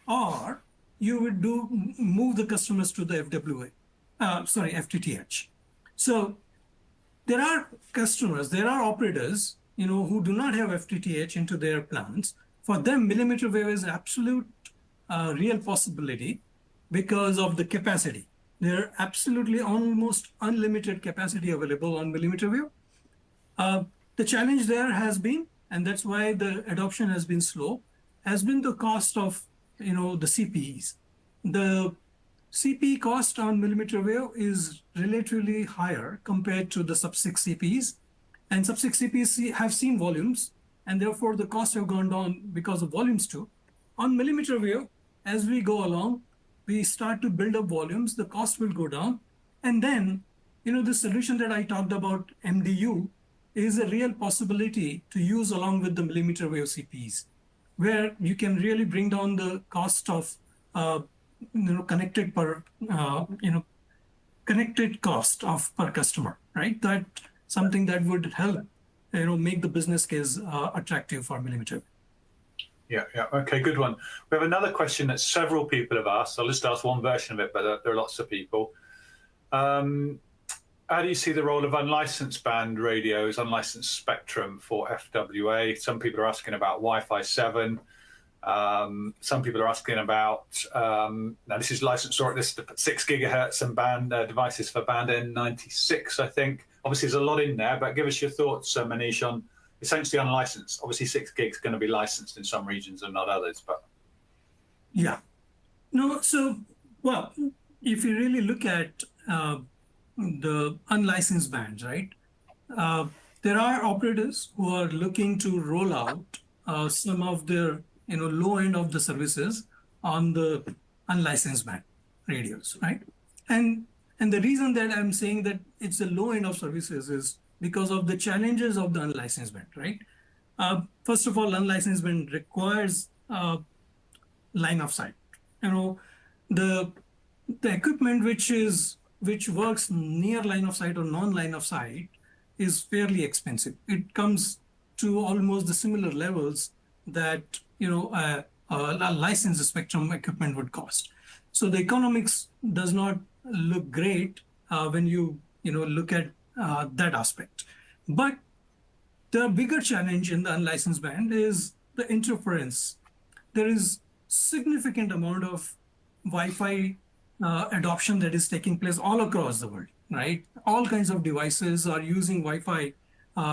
or you would move the customers to the FTTH. So there are customers, there are operators, who do not have FTTH into their plans. For them, millimeter wave is absolute real possibility because of the capacity. There are absolutely almost unlimited capacity available on millimeter wave. The challenge there has been, and that's why the adoption has been slow, has been the cost of, the CPEs. The CPE cost on millimeter wave is relatively higher compared to the sub-6 CPEs. And sub-6 CPEs have seen volumes, and therefore the costs have gone down because of volumes too. On millimeter wave, as we go along, we start to build up volumes, the cost will go down. And then, the solution that I talked about, MDU, is a real possibility to use along with the millimeter wave CPEs, where you can really bring down the cost of connected cost of per customer, right? That something that would help, make the business case attractive for millimeter. Yeah. Okay, good one. We have another question that several people have asked. I'll just ask one version of it, but there are lots of people. How do you see the role of unlicensed band radios, unlicensed spectrum for FWA? Some people are asking about Wi-Fi 7. Some people are asking about, now this is licensed, or this is 6 gigahertz and band devices for band N96, I think. Obviously, there's a lot in there, but give us your thoughts, Manish, on essentially unlicensed. Obviously, 6 gigs is going to be licensed in some regions and not others, but. Yeah. No, so, well, if you really look at the unlicensed bands, right? There are operators who are looking to roll out some of their low end of the services on the unlicensed band radios, right? And the reason that I'm saying that it's the low end of services is because of the challenges of the unlicensed band, right? First of all, unlicensed band requires line of sight. The equipment which works near line of sight or non-line of sight is fairly expensive. It comes to almost the similar levels that a licensed spectrum equipment would cost. So the economics does not look great when you look at that aspect. But the bigger challenge in the unlicensed band is the interference. There is significant amount of Wi-Fi adoption that is taking place all across the world, right? All kinds of devices are using Wi-Fi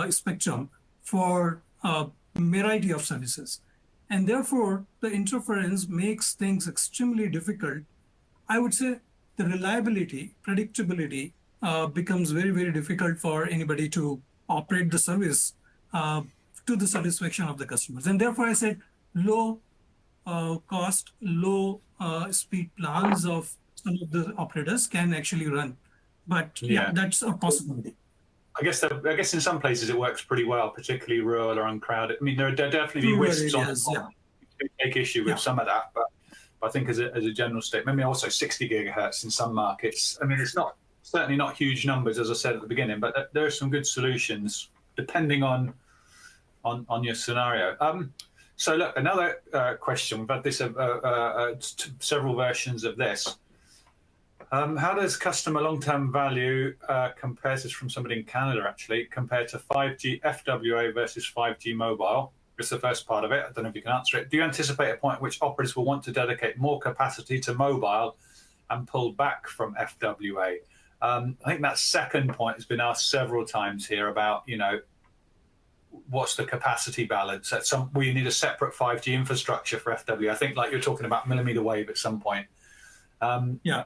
spectrum for a variety of services. And therefore, the interference makes things extremely difficult. I would say the reliability, predictability becomes very, very difficult for anybody to operate the service to the satisfaction of the customers. And therefore, I said low cost, low speed plans of some of the operators can actually run. But yeah, that's a possibility. I guess in some places it works pretty well, particularly rural or uncrowded. I mean, there definitely be risks on take issue with some of that, but I think as a general statement, maybe also 60 gigahertz in some markets. I mean, it's certainly not huge numbers, as I said at the beginning, but there are some good solutions depending on your scenario. So look, another question. We've had this several versions of this. How does customer long-term value compare? This is from somebody in Canada, actually, compared to 5G FWA versus 5G mobile? It's the first part of it. I don't know if you can answer it. Do you anticipate a point at which operators will want to dedicate more capacity to mobile and pull back from FWA? I think that second point has been asked several times here about, what's the capacity balance? Will you need a separate 5G infrastructure for FWA? I think like you're talking about millimeter wave at some point. Yeah.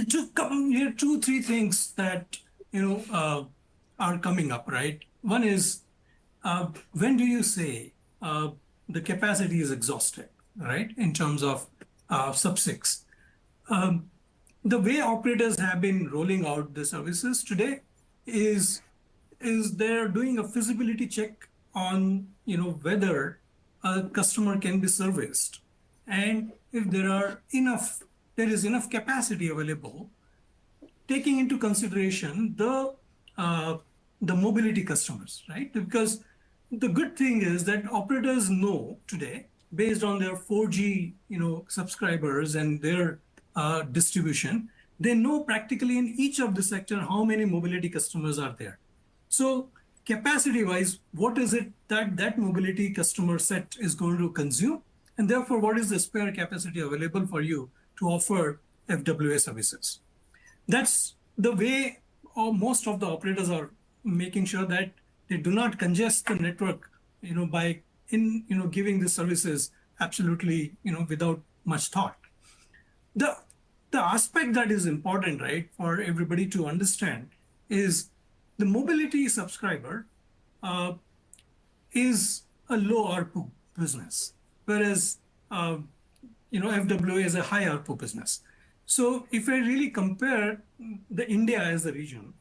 Two, three things that are coming up, right? One is when do you say the capacity is exhausted, right? In terms of sub-6, the way operators have been rolling out the services today is they're doing a feasibility check on whether a customer can be serviced, and if there is enough capacity available, taking into consideration the mobility customers, right? Because the good thing is that operators know today, based on their 4G subscribers and their distribution, they know practically in each of the sector how many mobility customers are there. So capacity-wise, what is it that mobility customer set is going to consume? And therefore, what is the spare capacity available for you to offer FWA services? That's the way most of the operators are making sure that they do not congest the network, by giving the services absolutely, without much thought. The aspect that is important, right, for everybody to understand is the mobility subscriber is a low ARPU business, whereas FWA is a high ARPU business. So if I really compare the India as a region,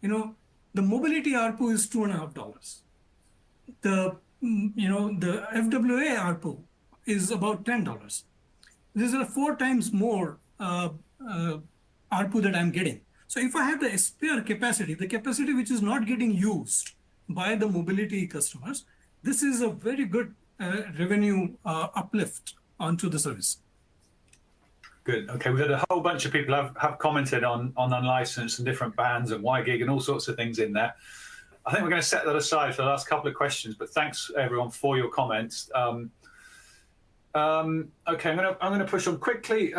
the mobility ARPU is $2.50. The FWA ARPU is about $10. These are 4 times more ARPU that I'm getting. So if I have the spare capacity, the capacity which is not getting used by the mobility customers, this is a very good revenue uplift onto the service. Good. Okay, we've had a whole bunch of people have commented on unlicensed and different bands and Y-gig and all sorts of things in there. I think we're going to set that aside for the last couple of questions, but thanks everyone for your comments. Okay, I'm going to push on quickly.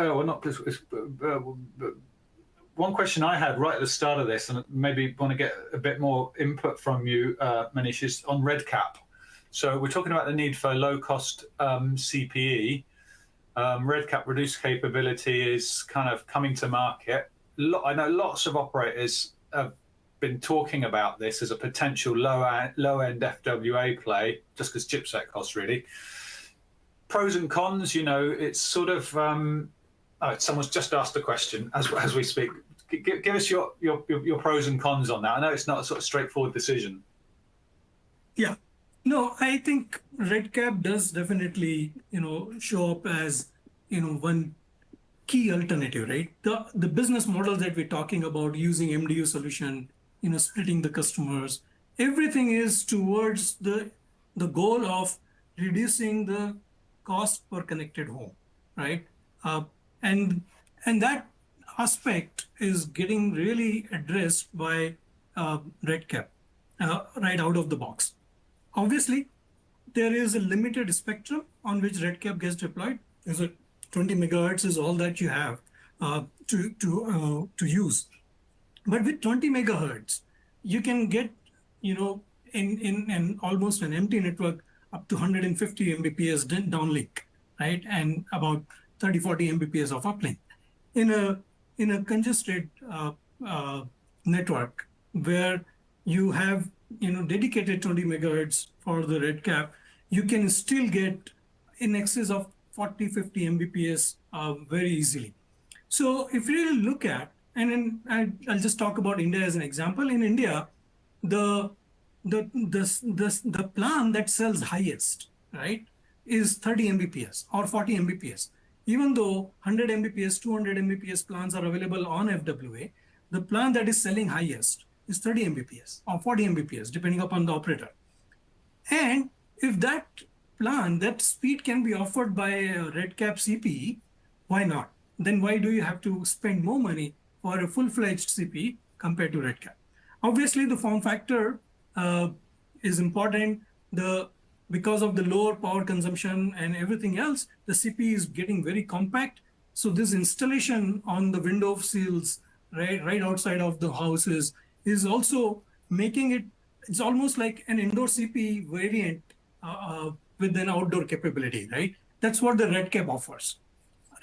One question I had right at the start of this, and maybe want to get a bit more input from you, Manish, is on RedCap. So we're talking about the need for low-cost CPE. RedCap reduced capability is kind of coming to market. I know lots of operators have been talking about this as a potential low-end FWA play, just because chipset costs really. Pros and cons, it's sort of. Someone's just asked a question as we speak. Give us your pros and cons on that. I know it's not a sort of straightforward decision. Yeah. No, I think RedCap does definitely, show up as, one key alternative, right? The business model that we're talking about using MDU solution, splitting the customers, everything is towards the goal of reducing the cost per connected home, right? Uh, and and that aspect is getting really addressed by RedCap right out of the box. Obviously, there is a limited spectrum on which RedCap gets deployed. Is a 20 megahertz is all that you have to use. But with 20 megahertz, you can get, in almost an empty network up to 150 Mbps downlink, right? And about 30, 40 Mbps of uplink. In a congested network where you have, dedicated 20 megahertz for the RedCap, you can still get in excess of 40, 50 Mbps very easily. So if you really look at, and then I'll just talk about India as an example. In India, the plan that sells highest, right, is 30 Mbps or 40 Mbps. Even though 100 Mbps, 200 Mbps plans are available on FWA, the plan that is selling highest is 30 Mbps or 40 Mbps, depending upon the operator. And if that plan, that speed can be offered by a RedCap CPE, why not? Then why do you have to spend more money for a full-fledged CPE compared to RedCap? Obviously, the form factor is important. Because of the lower power consumption and everything else, the CPE is getting very compact. So this installation on the window sills, right outside of the houses, is also making it, it's almost like an indoor CPE variant with an outdoor capability, right? That's what the RedCap offers.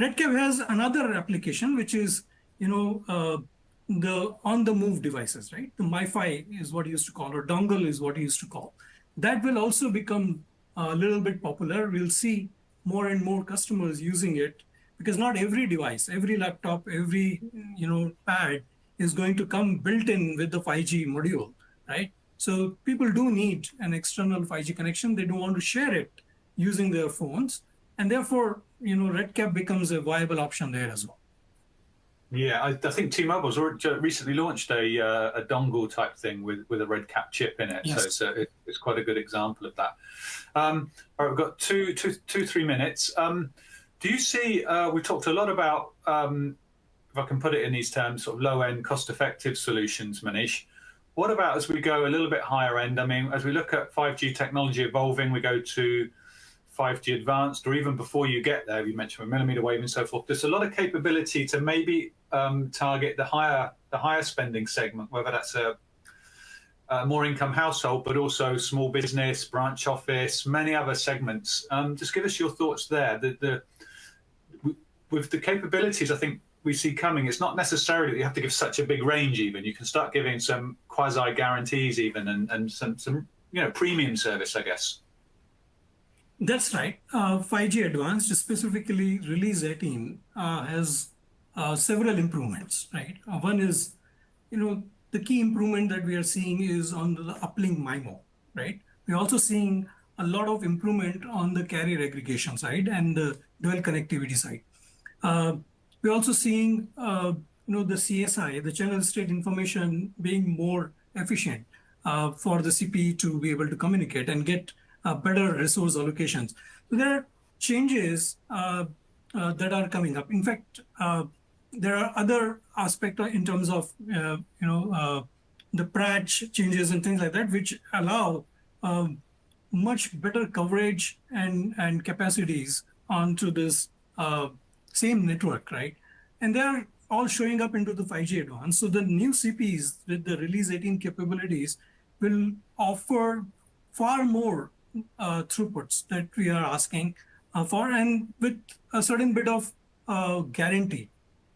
RedCap has another application, which is, the on-the-move devices, right? The MiFi is what you used to call, or dongle is what you used to call. That will also become a little bit popular. We'll see more and more customers using it, because not every device, every laptop, every pad is going to come built in with the 5G module, right? So people do need an external 5G connection. They don't want to share it using their phones, and therefore, RedCap becomes a viable option there as well. Yeah, I think T-Mobile's recently launched a dongle type thing with a RedCap chip in it. Yes. So it's quite a good example of that. All right, we've got 3 minutes. Do you see, we talked a lot about, if I can put it in these terms, sort of low-end, cost-effective solutions, Manish. What about as we go a little bit higher end? I mean, as we look at 5G technology evolving, we go to 5G advanced, or even before you get there, you mentioned millimeter wave and so forth. There's a lot of capability to maybe target the higher spending segment, whether that's a more income household, but also small business, branch office, many other segments. Just give us your thoughts there. With the capabilities, I think we see coming, it's not necessarily that you have to give such a big range. Even you can start giving some quasi guarantees, even and some premium service, I guess. That's right. 5G Advanced, specifically Release 18, has several improvements, right? One is, the key improvement that we are seeing is on the uplink MIMO, right? We're also seeing a lot of improvement on the carrier aggregation side and the dual connectivity side. We're also seeing, the CSI, the channel state information, being more efficient for the CPE to be able to communicate and get better resource allocations. So there are changes that are coming up. In fact, there are other aspects in terms of the patch changes and things like that, which allow much better coverage and capacities onto this same network, right? And they are all showing up into the 5G Advanced. So the new CPEs with the Release 18 capabilities will offer far more throughputs that we are asking for, and with a certain bit of guarantee.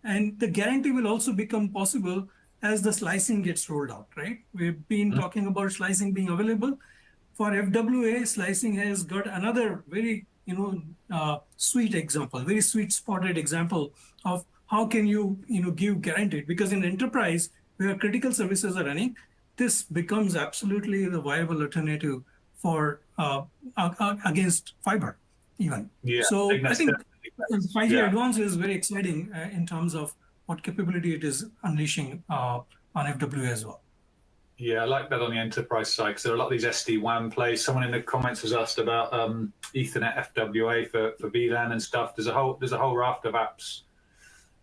And the guarantee will also become possible as the slicing gets rolled out, right? We've been talking about slicing being available. For FWA, slicing has got another very sweet example, very sweet spotted example of how can you give guaranteed, because in enterprise where critical services are running, this becomes absolutely the viable alternative for against fiber even. Yeah, so I think 5G Advanced is very exciting in terms of what capability it is unleashing on FWA as well. Yeah, I like that on the enterprise side because there are a lot of these SD-WAN plays. Someone in the comments has asked about Ethernet FWA for VLAN and stuff. There's a whole raft of apps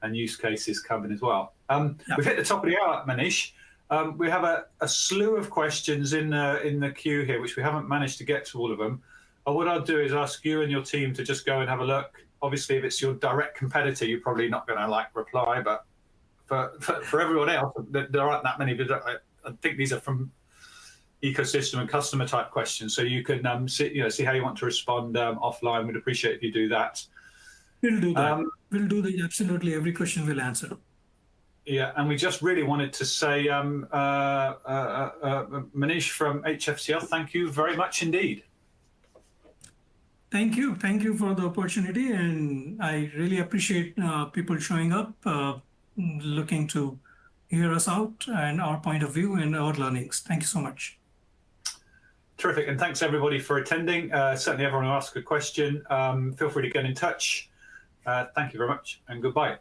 and use cases coming as well. We've hit the top of the hour, Manish. We have a slew of questions in the queue here, which we haven't managed to get to all of them. What I'll do is ask you and your team to just go and have a look. Obviously, if it's your direct competitor, you're probably not going to reply, but for everyone else, there aren't that many. I think these are from ecosystem and customer type questions, so you can see how you want to respond offline. We'd appreciate if you do that. We'll do that. We'll do that. Absolutely, every question we'll answer. Yeah, and we just really wanted to say, Manish from HFCL, thank you very much indeed. Thank you for the opportunity, and I really appreciate people showing up, looking to hear us out and our point of view and our learnings. Thank you so much. Terrific, and thanks everybody for attending. Certainly everyone who asked a question, feel free to get in touch. Thank you very much, and goodbye.